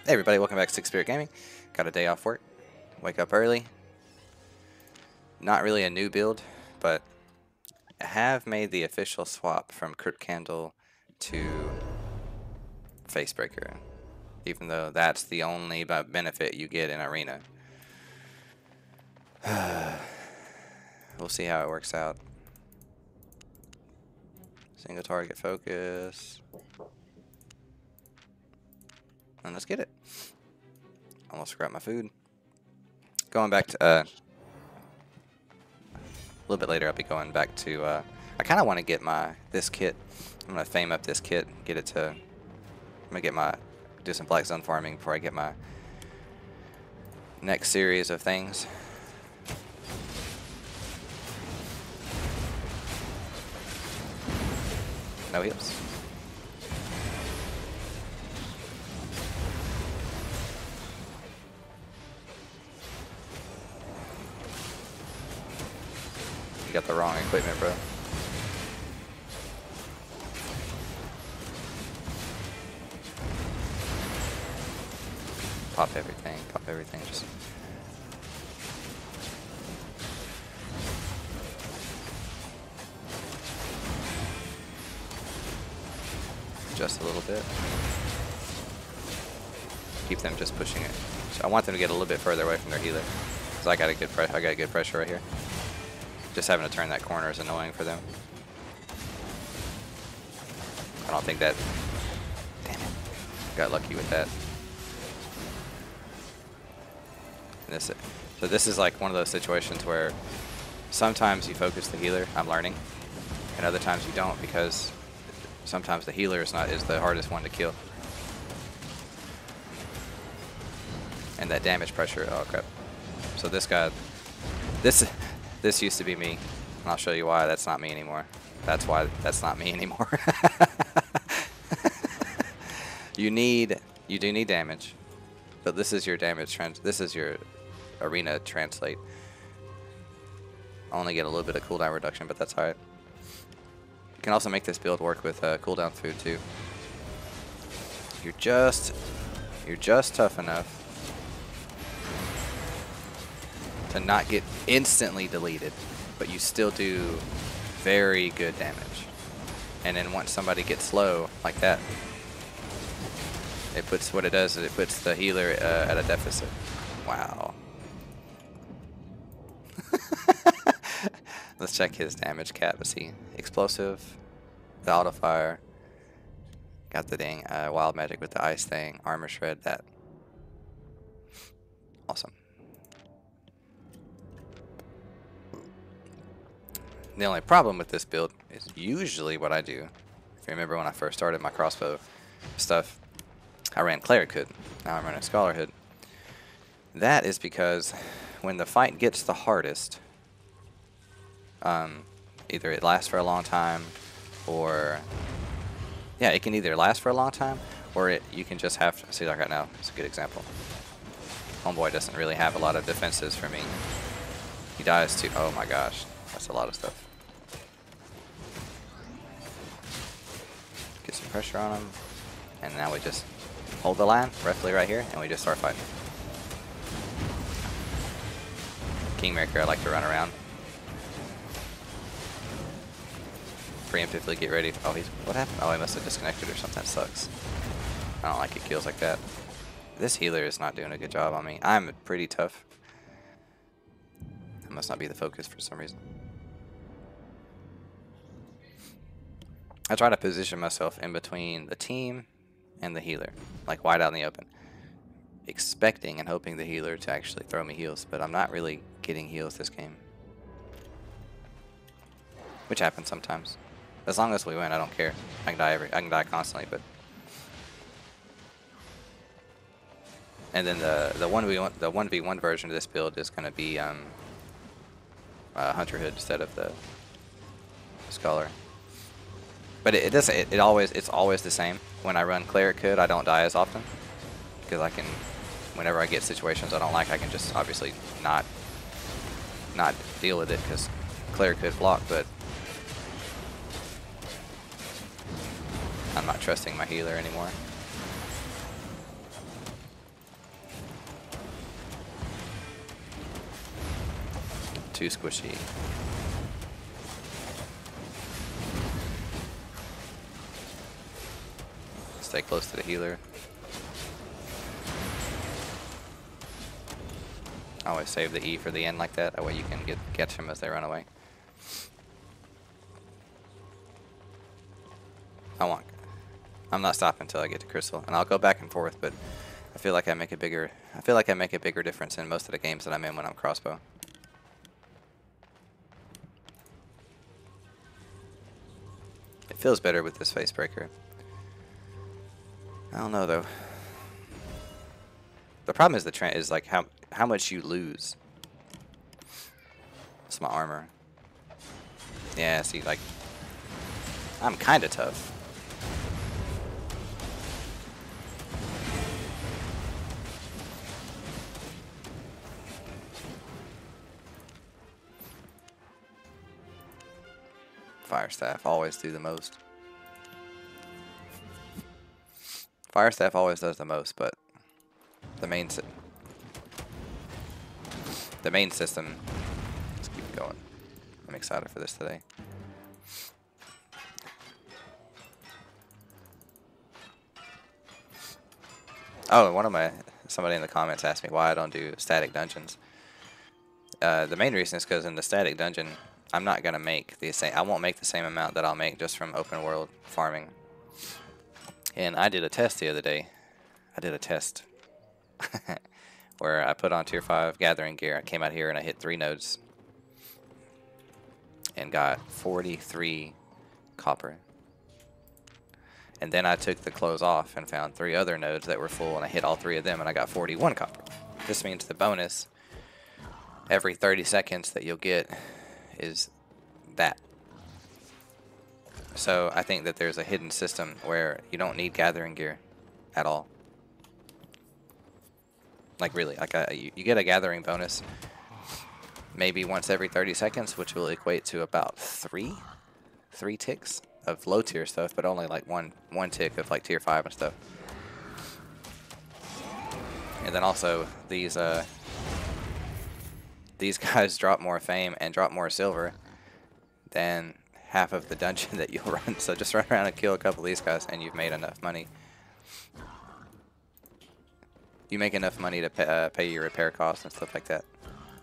Hey everybody, welcome back to C.I.K Gaming. Got a day off work. Wake up early. Not really a new build, but I have made the official swap from Crypt Candle to Facebreaker, even though that's the only benefit you get in Arena. We'll see how it works out. Single target focus. And let's get it. Almost forgot my food. Going back to, a little bit later I'll be going back to, I kind of want to get this kit. I'm going to fame up this kit, get it to, I'm going to do some black zone farming before I get my next series of things. No heals. You got the wrong equipment, bro. Pop everything, just... Just a little bit. Keep them just pushing it. So I want them to get a little bit further away from their healer. Because I got a good pressure right here. Just having to turn that corner is annoying for them. I don't think that... Damn it. Got lucky with that. And so this is like one of those situations where sometimes you focus the healer, I'm learning, and other times you don't because sometimes the healer is the hardest one to kill. And that damage pressure, oh crap. So this guy, this used to be me, and I'll show you why that's not me anymore. That's why that's not me anymore. You do need damage, but this is your this is your arena translate. Only get a little bit of cooldown reduction, but that's alright. You can also make this build work with cooldown food too. You're just tough enough to not get instantly deleted, but you still do very good damage. And then once somebody gets low like that, what it does is it puts the healer at a deficit. Wow. Let's check his damage cap. Let's see. Explosive, the auto fire, got the dang wild magic with the ice thing, armor shred, that. Awesome. The only problem with this build is usually what I do. If you remember when I first started my crossbow stuff, I ran Cleric Hood. Now I'm running Scholar Hood. That is because when the fight gets the hardest, either it lasts for a long time, or yeah, it can either last for a long time, or you can just have to see. Like right now, it's a good example. Homeboy doesn't really have a lot of defenses for me. He dies too. Oh my gosh, that's a lot of stuff. Get some pressure on him, and now we just hold the line, roughly right here, and we just start fighting. Kingmaker, I like to run around. Preemptively get ready. Oh, what happened? Oh, he must have disconnected or something. That sucks. I don't like it kills like that. This healer is not doing a good job on me. I'm pretty tough. That must not be the focus for some reason. I try to position myself in between the team and the healer, like wide out in the open, expecting and hoping the healer to actually throw me heals, but I'm not really getting heals this game, which happens sometimes. As long as we win, I don't care. I can die constantly, but and then the 1v1 version of this build is going to be Hunter Hood instead of the Scholar. But it's always the same. When I run Cleric Hood, I don't die as often because I can, whenever I get situations I don't like, I can just obviously not deal with it because Cleric Hood block, but I'm not trusting my healer anymore. Too squishy. Stay close to the healer. Always save the E for the end like that. That way you can catch them as they run away. I'm not stopping until I get to Crystal, and I'll go back and forth, but I feel like I make a bigger difference in most of the games that I'm in when I'm crossbow. It feels better with this face breaker. I don't know though. The problem is is like how much you lose. It's my armor. Yeah, see, like I'm kind of tough. Fire staff always do the most. Fire staff always does the most, but the main system. Let's keep it going. I'm excited for this today. Oh, and somebody in the comments asked me why I don't do static dungeons. The main reason is because in the static dungeon, I'm not gonna make the same. I won't make the same amount that I'll make just from open world farming. And I did a test the other day. I did a test where I put on tier 5 gathering gear. I came out here and I hit 3 nodes and got 43 copper. And then I took the clothes off and found 3 other nodes that were full, and I hit all 3 of them and I got 41 copper. This means the bonus every 30 seconds that you'll get is that. So I think that there's a hidden system where you don't need gathering gear at all. Like really, like you get a gathering bonus maybe once every 30 seconds, which will equate to about 3 ticks of low tier stuff, but only like one tick of like tier 5 and stuff. And then also these guys drop more fame and drop more silver than half of the dungeon that you'll run. So just run around and kill a couple of these guys and you've made enough money. You make enough money to pay your repair costs and stuff like that,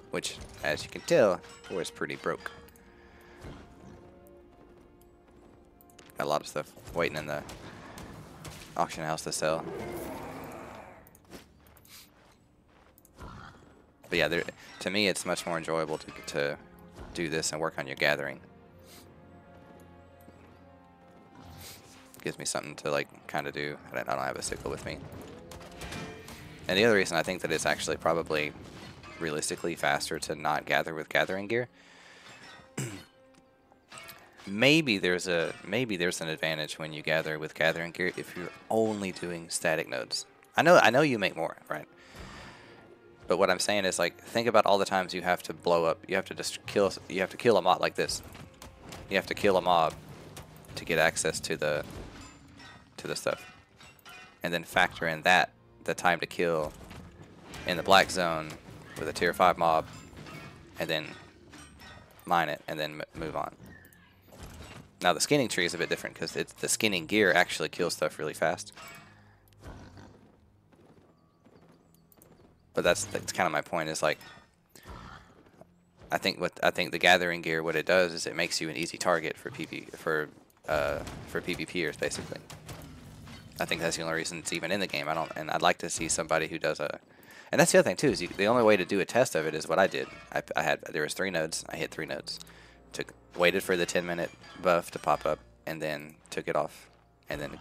which, as you can tell, was pretty broke. Got a lot of stuff waiting in the auction house to sell. But yeah, to me, it's much more enjoyable to do this and work on your gathering. Gives me something to like kind of do. I don't have a sickle with me. And the other reason I think that it's actually probably realistically faster to not gather with gathering gear. maybe there's an advantage when you gather with gathering gear if you're only doing static nodes. I know you make more, right? But what I'm saying is, like, think about all the times you have to blow up. You have to kill a mob like this. You have to kill a mob to get access to the stuff. And then factor in the time to kill in the black zone with a tier 5 mob, and then mine it, and then move on. Now the skinning tree is a bit different because the skinning gear actually kills stuff really fast. But that's kind of my point. Is like, I think the gathering gear, what it does is it makes you an easy target for PvPers basically. I think that's the only reason it's even in the game. And I'd like to see somebody who does and that's the other thing too, is the only way to do a test of it is what I did. There was 3 nodes. I hit 3 nodes. Waited for the 10-minute buff to pop up, and then took it off, and then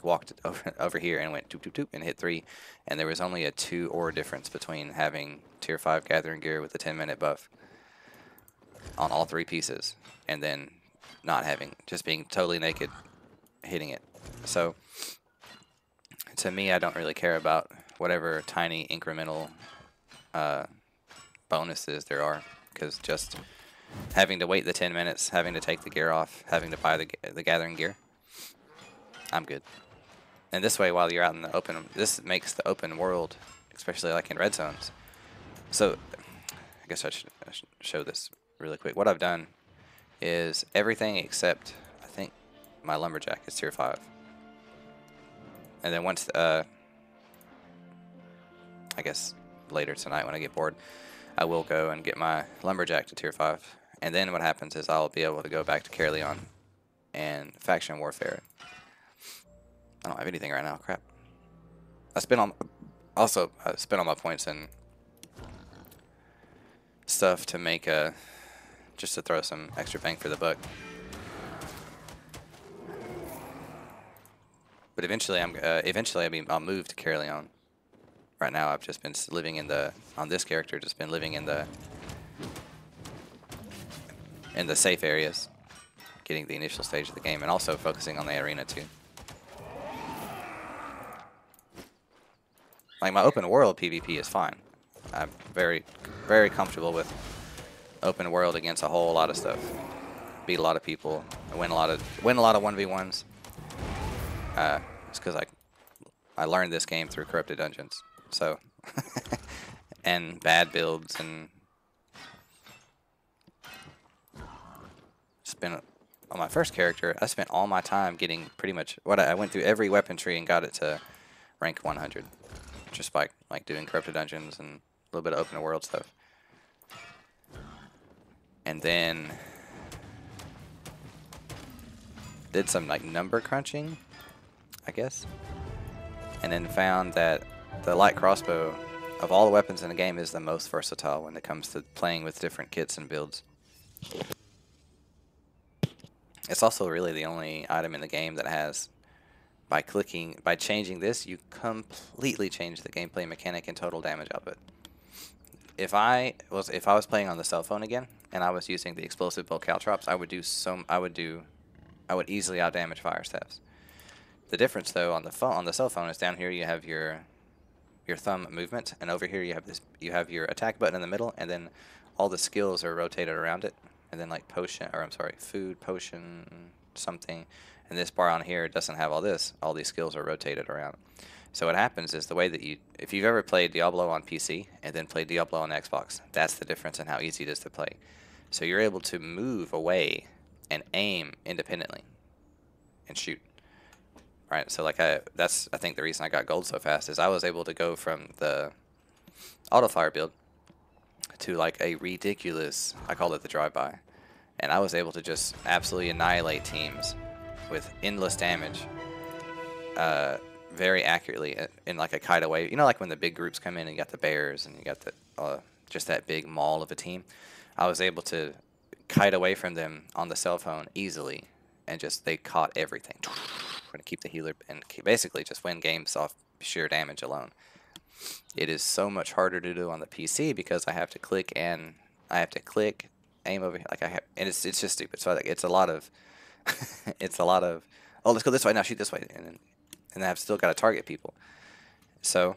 walked over here and went toop toop toop and hit 3, and there was only a 2 ore difference between having tier 5 gathering gear with a 10-minute buff on all 3 pieces, and then not having, just being totally naked, hitting it. So to me, I don't really care about whatever tiny incremental bonuses there are, because just having to wait the 10 minutes, having to take the gear off, having to buy the gathering gear, I'm good. And this way, while you're out in the open, this makes the open world, especially like in red zones. So I guess I should show this really quick. What I've done is everything except, I think, my lumberjack is tier 5. And then once, I guess later tonight when I get bored, I will go and get my lumberjack to tier 5. And then what happens is I'll be able to go back to Caerleon and faction warfare. I don't have anything right now. Crap. I spent all my points in stuff to make just to throw some extra bang for the buck. But eventually I'll move to Caerleon. Right now I've just been living on this character, just been living in the safe areas, getting the initial stage of the game, and also focusing on the arena too. Like, my open world PvP is fine. I'm very, very comfortable with open world against a whole lot of stuff. Beat a lot of people, win a lot of 1v1s. It's because I learned this game through corrupted dungeons. So and bad builds, and spent on my first character. I spent all my time getting pretty much I went through every weapon tree and got it to rank 100. Just by like doing corrupted dungeons and a little bit of open world stuff. And then did some like number crunching, I guess. And then found that the light crossbow of all the weapons in the game is the most versatile when it comes to playing with different kits and builds. It's also really the only item in the game that has, by changing this, you completely change the gameplay mechanic and total damage output. If I was playing on the cell phone again and I was using the explosive bow caltrops, I would easily outdamage fire staffs. The difference though on the cell phone is down here you have your thumb movement, and over here you have your attack button in the middle, and then all the skills are rotated around it, and then like food, potion, something. And this bar on here doesn't have all this. All these skills are rotated around. So what happens is the way that if you've ever played Diablo on PC and then played Diablo on Xbox, that's the difference in how easy it is to play. So you're able to move away and aim independently and shoot. Right? So like I think the reason I got gold so fast is I was able to go from the auto fire build to like a ridiculous, I call it the drive-by, and I was able to just absolutely annihilate teams with endless damage, very accurately in like a kite away. You know, like when the big groups come in and you got the bears and you got the just that big maul of a team. I was able to kite away from them on the cell phone easily, and just they caught everything. We're gonna keep the healer and basically just win games off sheer damage alone. It is so much harder to do on the PC because I have to click, aim over here, and it's just stupid. So like, it's a lot of it's a lot of, oh, let's go this way now, shoot this way, and I've still got to target people. So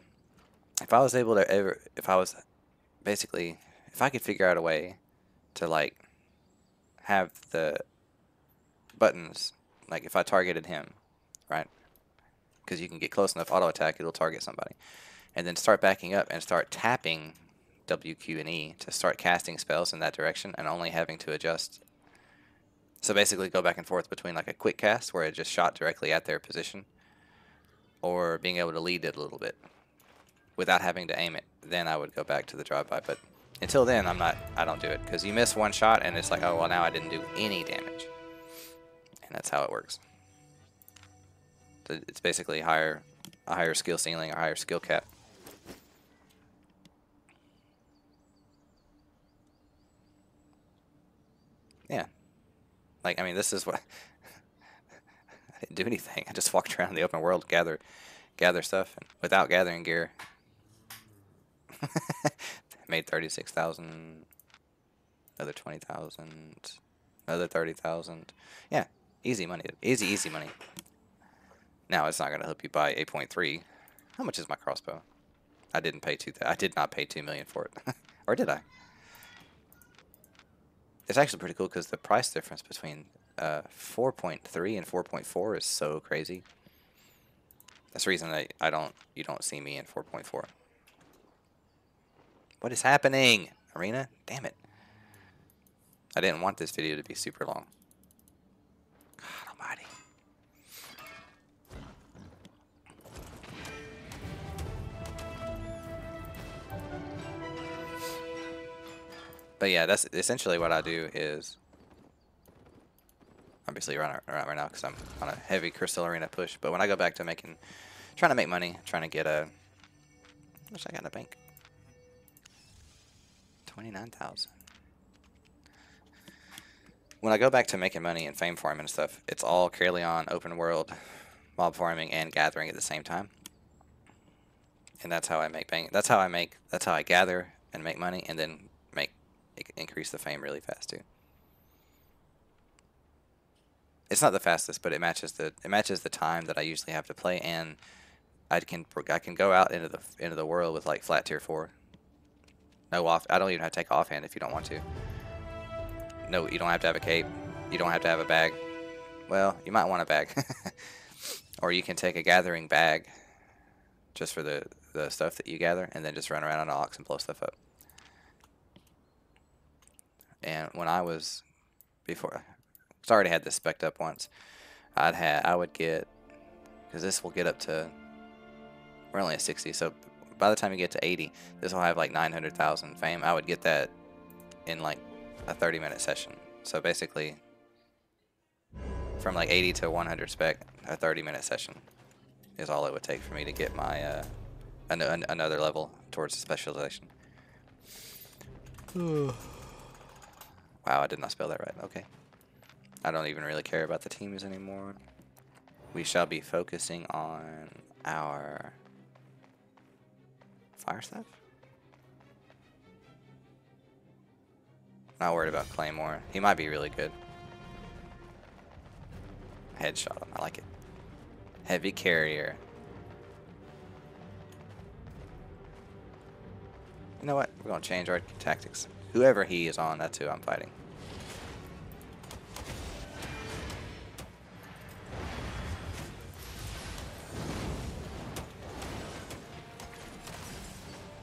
if I could figure out a way to like have the buttons, like if I targeted him, right? Because you can get close enough, auto attack, it'll target somebody, and then start backing up and start tapping W, Q, and E to start casting spells in that direction, and only having to adjust. So basically go back and forth between like a quick cast where it just shot directly at their position, or being able to lead it a little bit without having to aim it. Then I would go back to the drive-by. But until then, I don't do it, because you miss one shot and it's like, oh, well, now I didn't do any damage. And that's how it works. It's basically a higher skill ceiling, or higher skill cap. Yeah. Like, I mean, this is what I didn't do anything. I just walked around the open world, gather stuff, and without gathering gear. Made 36,000, another 20,000, another 30,000. Yeah, easy money. Easy money. Now it's not going to help you buy 8.3. How much is my crossbow? I did not pay 2 million for it. Or did I? It's actually pretty cool because the price difference between 4.3 and 4.4 is so crazy. That's the reason you don't see me in 4.4. What is happening? arena? Damn it. I didn't want this video to be super long. God almighty. But yeah, that's essentially what I do is obviously around right now because I'm on a heavy Crystal Arena push. But when I go back to trying to make money, trying to get a, wish I got in a bank. 29,000. When I go back to making money and fame farming and stuff, it's all Carleon, open world, mob farming, and gathering at the same time. And that's how I make bank. That's how I gather and make money, and then increase the fame really fast too. It's not the fastest, but it matches the time that I usually have to play, and I can go out into the world with like flat tier 4. No off. I don't even have to take offhand if you don't want to. No, you don't have to have a cape. You don't have to have a bag. Well, you might want a bag, or you can take a gathering bag just for the stuff that you gather, and then just run around on an ox and blow stuff up. And when I was before, I already had this spec'd up once. I would get, because this will get up to, we're only at 60, so by the time you get to 80, this will have like 900,000 fame. I would get that in like a 30-minute session. So basically, from like 80 to 100 spec, a 30-minute session is all it would take for me to get my another level towards the specialization. Wow, I did not spell that right. Okay. I don't even really care about the teams anymore. We shall be focusing on our fire stuff. Not worried about Claymore. He might be really good. Headshot him. I like it. Heavy carrier. You know what? We're going to change our tactics. Whoever he is on, that's who I'm fighting.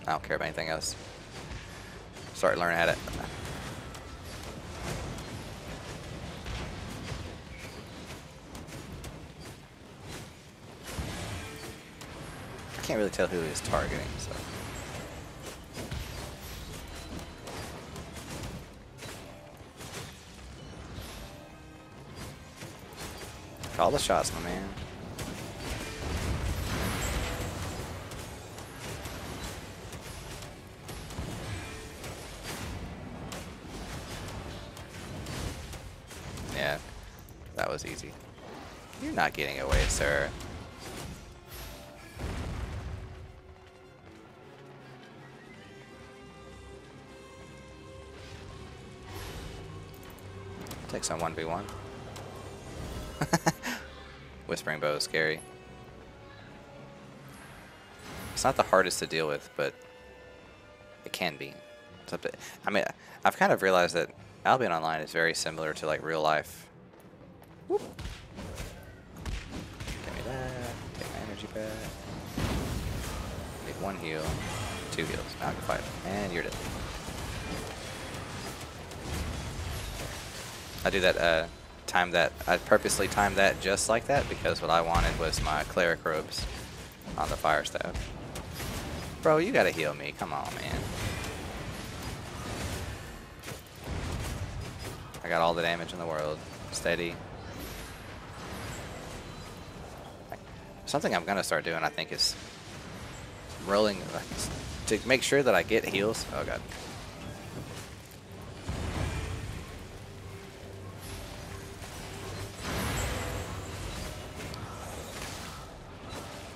I don't care about anything else. Start learning how to... I can't really tell who he's targeting, so... Call the shots, my man. Yeah, that was easy. You're not getting away, sir. Take some 1v1. Whispering bow is scary. It's not the hardest to deal with, but it can be. It's up to, I mean, I've kind of realized that Albion Online is very similar to like real life. Whoop. Give me that. Take my energy back. Need 1 heal, 2 heals. Now I can fight. And you're dead. I do that. I purposely timed that just like that because what I wanted was my cleric robes on the fire staff. Bro, you gotta heal me. Come on, man. I got all the damage in the world. Steady. Something I'm gonna start doing, I think, is rolling to make sure that I get heals. Oh god.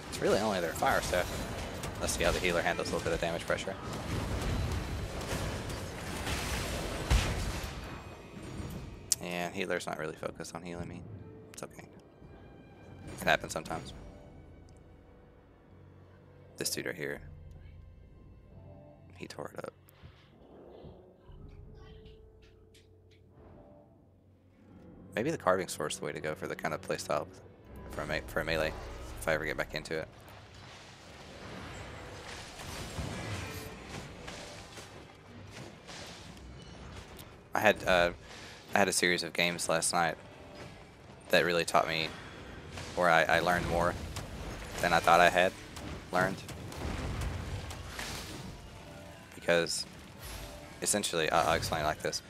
It's really only their fire staff. Let's see how the healer handles a little bit of damage pressure. And healer's not really focused on healing me. It's okay. It happens sometimes. This dude right here. He tore it up. Maybe the carving sword is the way to go for the kind of playstyle for a melee. If I ever get back into it. I had a series of games last night that really taught me, where I learned more than I thought I had learned. Because essentially, I'll explain it like this.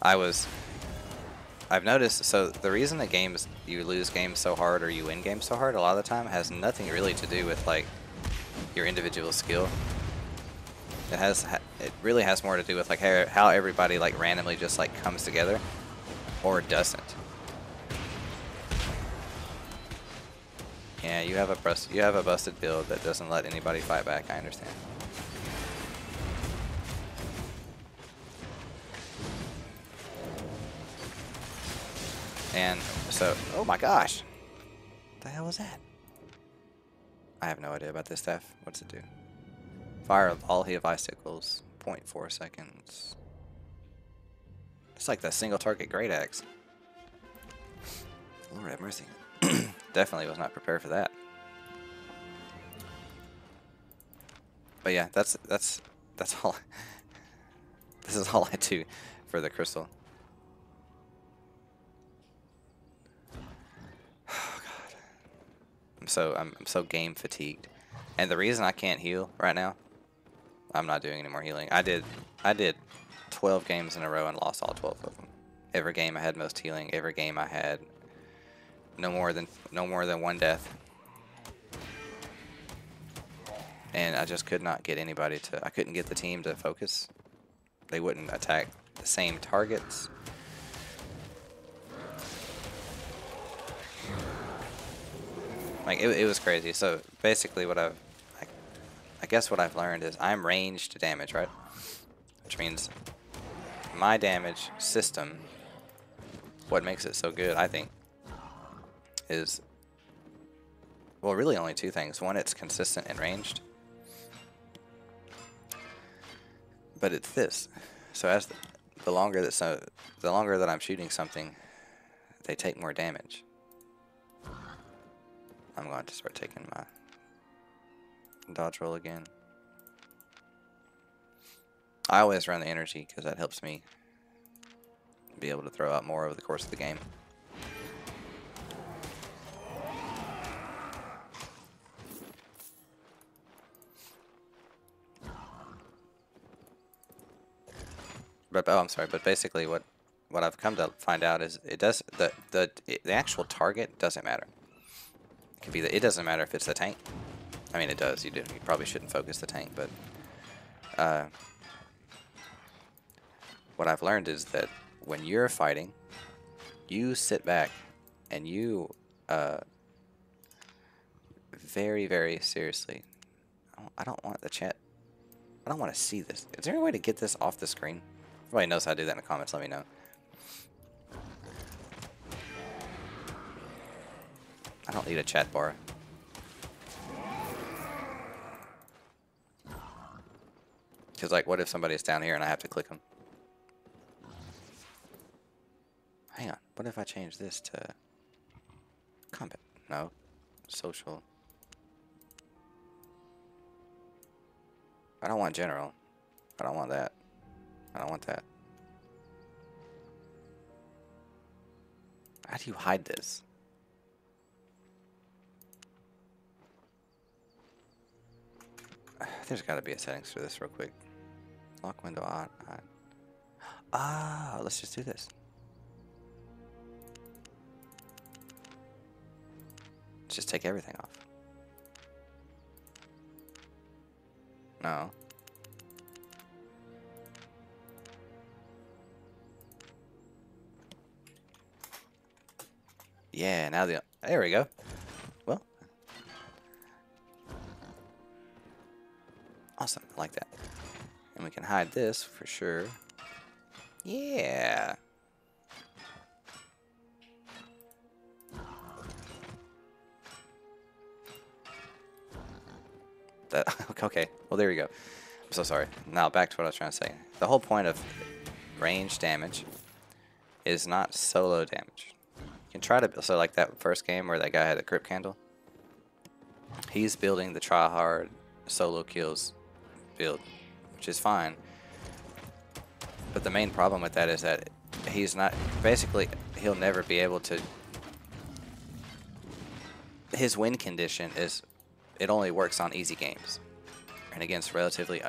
I've noticed, so the reason that you lose games so hard or you win games so hard a lot of the time has nothing really to do with like your individual skill. It really has more to do with like how everybody like randomly just like comes together or doesn't. Yeah, you have a busted build that doesn't let anybody fight back. I understand. And so, oh my gosh, what the hell was that? I have no idea about this stuff. What's it do? Fire all heat of icicles, 0.4 seconds. It's like the single target great axe. Lord have mercy. Definitely was not prepared for that. But yeah, that's all. This is all I do for the crystal. Oh God, I'm so game fatigued, and the reason I can't heal right now, I'm not doing any more healing. I did 12 games in a row and lost all 12 of them. Every game I had most healing. Every game I had no more than one death. And I just could not get anybody to, I couldn't get the team to focus. They wouldn't attack the same targets. Like, it was crazy. So basically I guess what I've learned is I'm ranged damage, right? Which means my damage system, what makes it so good, I think, is, well, really only two things. One, it's consistent and ranged. But it's this. So as the longer that I'm shooting something, they take more damage. I'm going to start taking my dodge roll again. I always run the energy because that helps me be able to throw out more over the course of the game. But oh, I'm sorry. But basically, what I've come to find out is the actual target doesn't matter. It could be it doesn't matter if it's the tank. I mean, it does. You probably shouldn't focus the tank, but what I've learned is that when you're fighting, you sit back and you very, very seriously. I don't want the chat. I don't want to see this. Is there any way to get this off the screen? Everybody knows how to do that in the comments. Let me know. I don't need a chat bar. Because, like, what if somebody's down here and I have to click them? Hang on. What if I change this to combat? No. Social. I don't want general. I don't want that. I don't want that. How do you hide this? There's got to be a settings for this real quick. Lock window on. Ah, let's just do this. Let's just take everything off. No. Yeah, now there we go. Well. Awesome, I like that. And we can hide this for sure. Yeah. Okay, well there you go. I'm so sorry. Now back to what I was trying to say. The whole point of range damage is not solo damage. You can try to, so like that first game where that guy had a crypt candle, he's building the try-hard solo kills build, which is fine. But the main problem with that is that he's not, basically, he'll never be able to, his win condition is, it only works on easy games and against relatively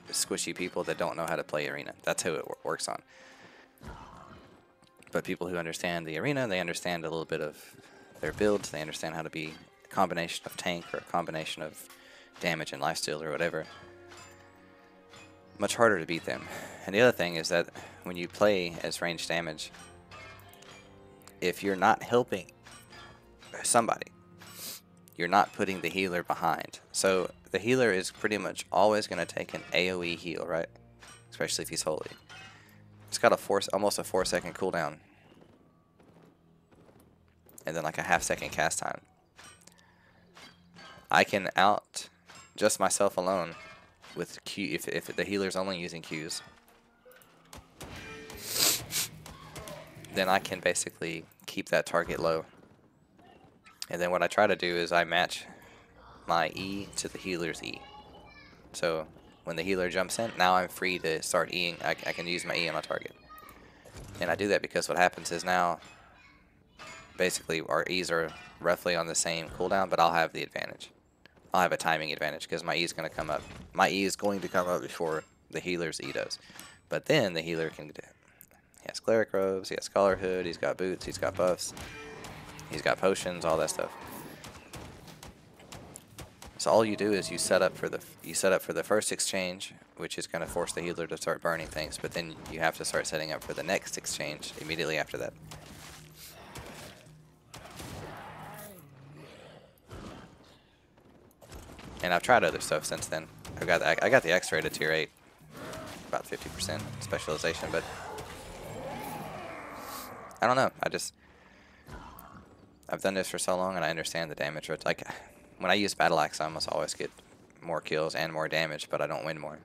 squishy people that don't know how to play arena. That's who it works on. But people who understand the arena, they understand a little bit of their builds, they understand how to be a combination of tank or a combination of damage and lifesteal or whatever. Much harder to beat them. And the other thing is that when you play as ranged damage, if you're not helping somebody, you're not putting the healer behind. So the healer is pretty much always going to take an AoE heal, right? Especially if he's holy. It's got almost a 4-second cooldown. And then like a half-second cast time. I can out just myself alone with Q if the healer's only using Qs. Then I can basically keep that target low. And then what I try to do is I match my E to the healer's E. So when the healer jumps in, now I'm free to start Eing. I can use my E on my target. And I do that because what happens is now, basically our E's are roughly on the same cooldown, but I'll have the advantage. I'll have a timing advantage because my E is going to come up. My E is going to come up before the healer's E does. But then the healer can do. He has cleric robes, he has scholar hood, he's got boots, he's got buffs, he's got potions, all that stuff. So all you do is you set up for the first exchange, which is going to force the healer to start burning things, but then you have to start setting up for the next exchange immediately after that. And I've tried other stuff since then. I got the X-ray to tier 8, about 50% specialization, but I don't know. I've done this for so long and I understand the damage. Like when I use Battle Axe, I almost always get more kills and more damage, but I don't win more.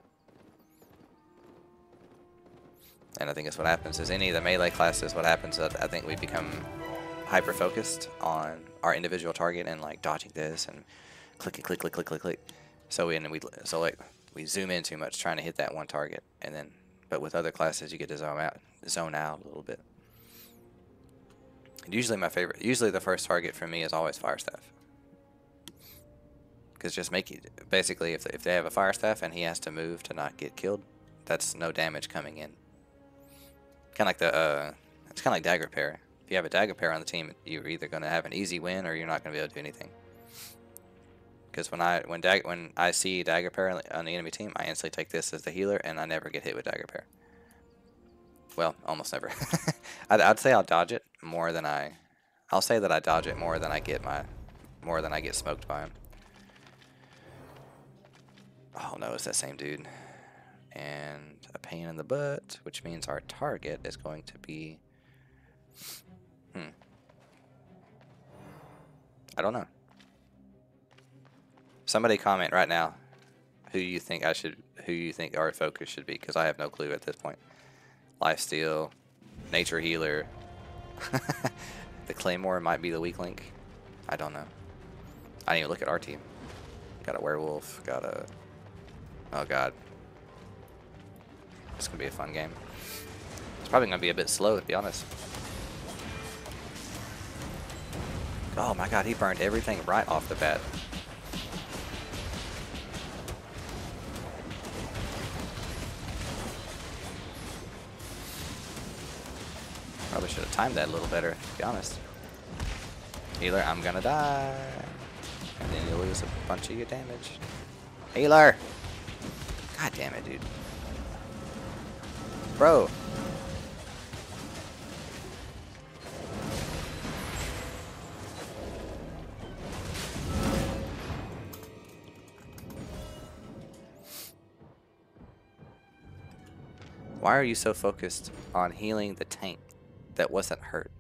And I think that's what happens is any of the melee classes, what happens is I think we become hyper focused on our individual target and like dodging this and click, click, click, click, click, click. So we zoom in too much trying to hit that one target, and then but with other classes you get to zone out a little bit. And usually the first target for me is always Fire Staff, because just basically if they have a Fire Staff and he has to move to not get killed, that's no damage coming in. Kind of like it's kind of like Dagger Pair. If you have a Dagger Pair on the team, you're either going to have an easy win or you're not going to be able to do anything. Because when I see Dagger Pair on the enemy team, I instantly take this as the healer, and I never get hit with Dagger Pair. Well, almost never. I'd say I'll dodge it more than I'll say that I dodge it more than I get smoked by him. Oh no, it's that same dude. And a pain in the butt, which means our target is going to be I don't know. Somebody comment right now who you think our focus should be, because I have no clue at this point. Lifesteal, nature healer. The Claymore might be the weak link. I don't know. I didn't even look at our team. Got a werewolf, oh god. It's gonna be a fun game. It's probably gonna be a bit slow, to be honest. Oh my god, he burned everything right off the bat. Probably should have timed that a little better, to be honest. Healer, I'm gonna die. And then you lose a bunch of your damage. Healer! God damn it, dude. Bro. Why are you so focused on healing the tank that wasn't hurt?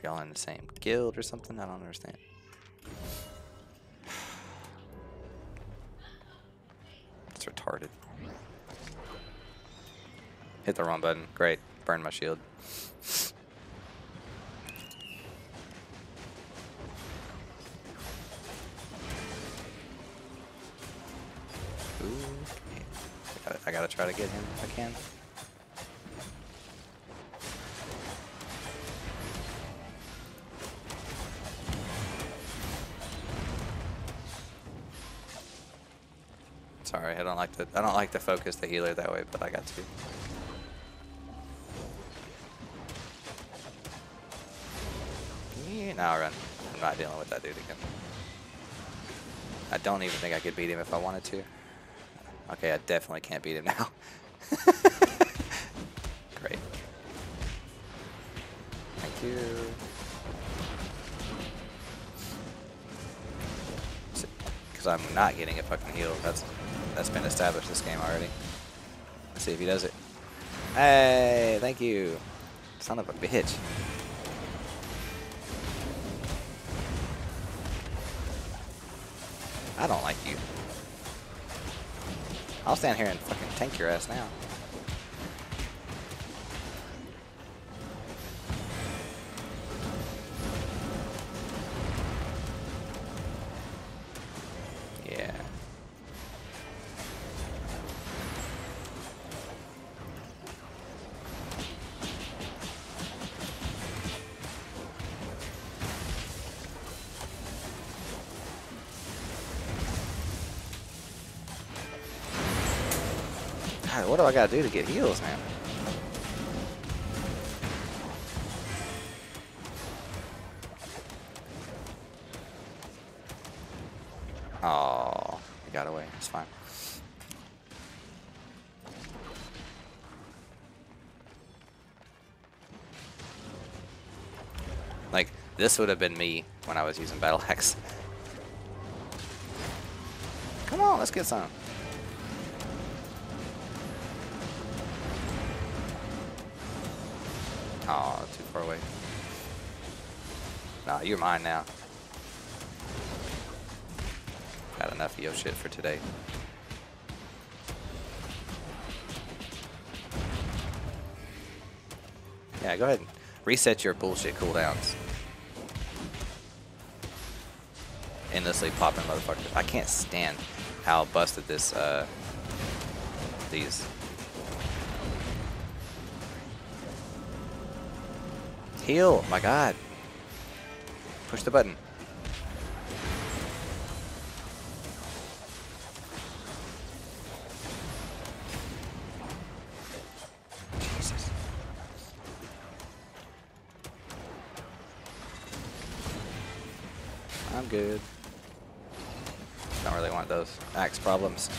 Y'all in the same guild or something? I don't understand. It's retarded. Hit the wrong button. Great. Burned my shield. Ooh. Got it. I gotta try to get him if I can. Sorry, I don't like to focus the healer that way, but I got to. Yeah, now I'll run. I'm not dealing with that dude again. I don't even think I could beat him if I wanted to. Okay, I definitely can't beat him now. Great. Thank you. Because I'm not getting a fucking heal. That's been established this game already. Let's see if he does it. Hey, thank you. Son of a bitch. I don't like you. I'll stand here and fucking tank your ass now. Yeah. God, what do I gotta do to get heals, man? Oh, he got away. It's fine. Like, this would have been me when I was using Battle Axe. Come on, let's get some. Oh, too far away. Nah, you're mine now. Got enough of your shit for today. Yeah, go ahead and reset your bullshit cooldowns. Endlessly popping motherfuckers. I can't stand how busted this, these. Heal, my god. Push the button. Jesus. I'm good. Don't really want those axe problems.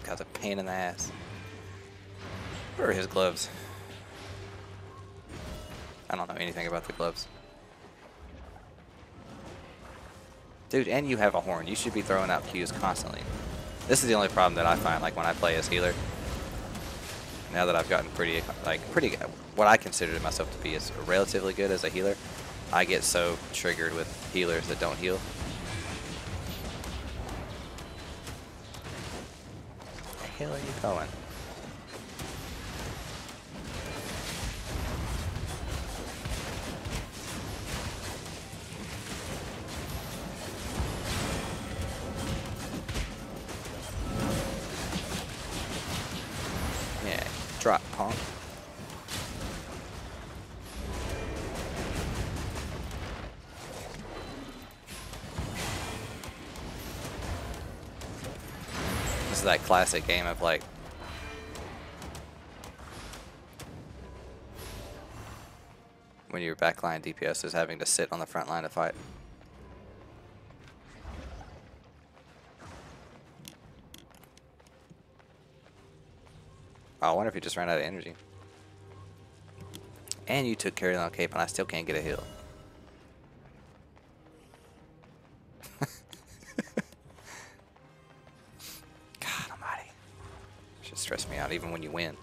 Guy's a pain in the ass. Where are his gloves? I don't know anything about the gloves. Dude, and you have a horn. You should be throwing out Qs constantly. This is the only problem that I find, like, when I play as healer. Now that I've gotten pretty good, what I consider myself to be is relatively good as a healer, I get so triggered with healers that don't heal. Where the hell are you going? Yeah, drop, punk. This is that classic game of, like, when your backline DPS is having to sit on the front line to fight. Oh, I wonder if he just ran out of energy. And you took carry on cape and I still can't get a heal. God almighty. Should stress me out even when you win.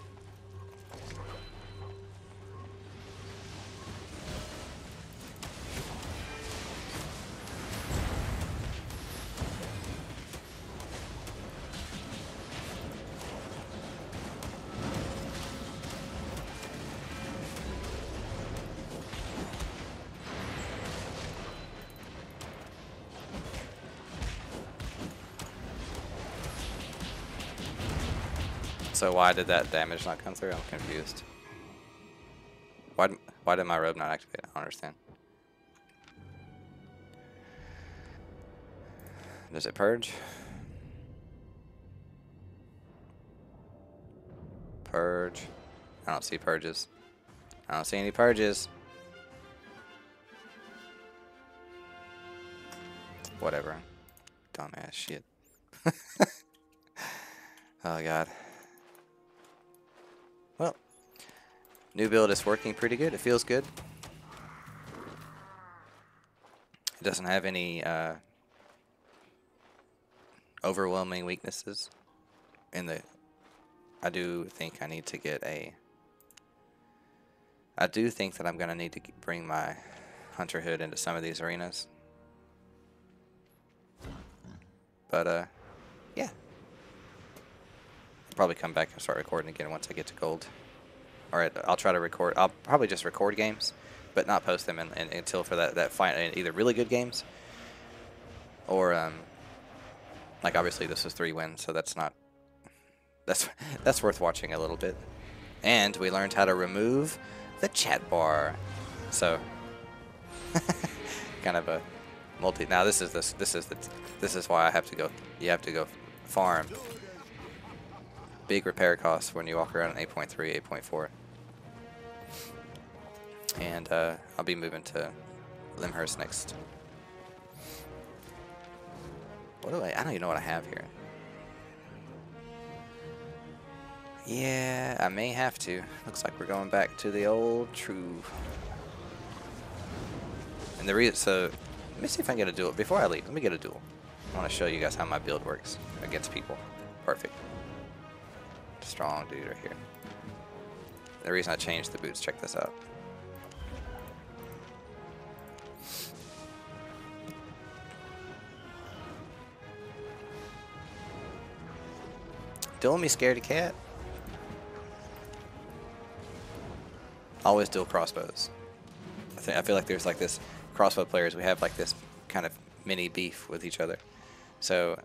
So why did that damage not come through? I'm confused. Why did my robe not activate? I don't understand. Does it purge? Purge. I don't see purges. I don't see any purges. Whatever. Dumbass shit. Oh god. Well, new build is working pretty good. It feels good. It doesn't have any overwhelming weaknesses. I do think I need to get a. I do think that I'm gonna need to bring my Hunter Hood into some of these arenas. But yeah. I'll probably come back and start recording again once I get to gold. Alright, I'll try to record. I'll probably just record games, but not post them until for that fight. Either really good games, or like obviously this was 3 wins, so that's not. That's worth watching a little bit. And we learned how to remove the chat bar. So kind of a multi. Now this is why I have to go. You have to go farm. Big repair costs when you walk around in 8.3, 8.4. And I'll be moving to Limhurst next. What do I don't even know what I have here. Yeah, I may have to. Looks like we're going back to the old true. And the reason, so let me see if I can get a duel before I leave. Let me get a duel. I want to show you guys how my build works against people. Perfect. Strong dude right here. The reason I changed the boots, check this out. Duel me, scaredy cat. Always dual crossbows. I feel like there's like this crossbow players. We have like this kind of mini beef with each other. So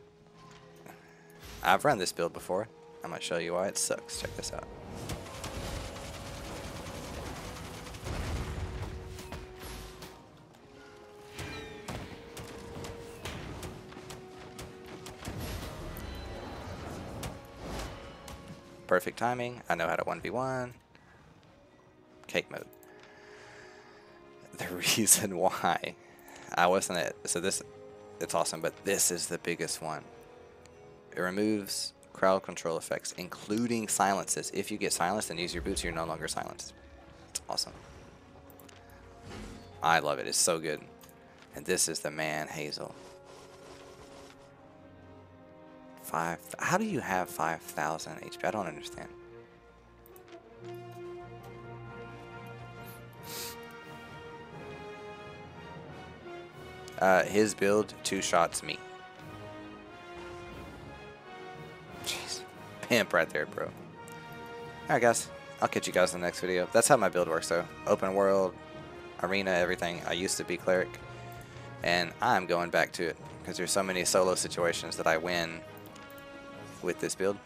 I've run this build before. I'm gonna show you why it sucks. Check this out. Perfect timing. I know how to 1v1. Cake mode. The reason why I wasn't at, so this, it's awesome, but this is the biggest one. It removes crowd control effects, including silences. If you get silenced and use your boots, you're no longer silenced. It's awesome. I love it. It's so good. And this is the man, Hazel. How do you have 5,000 HP? I don't understand. His build, 2 shots me. Jeez. Pimp right there, bro. Alright, guys. I'll catch you guys in the next video. That's how my build works, though. Open world, arena, everything. I used to be cleric. And I'm going back to it. Because there's so many solo situations that I win with this build.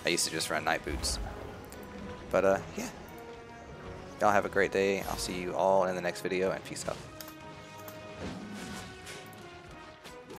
I used to just run night boots. But, yeah. Y'all have a great day. I'll see you all in the next video, and peace out.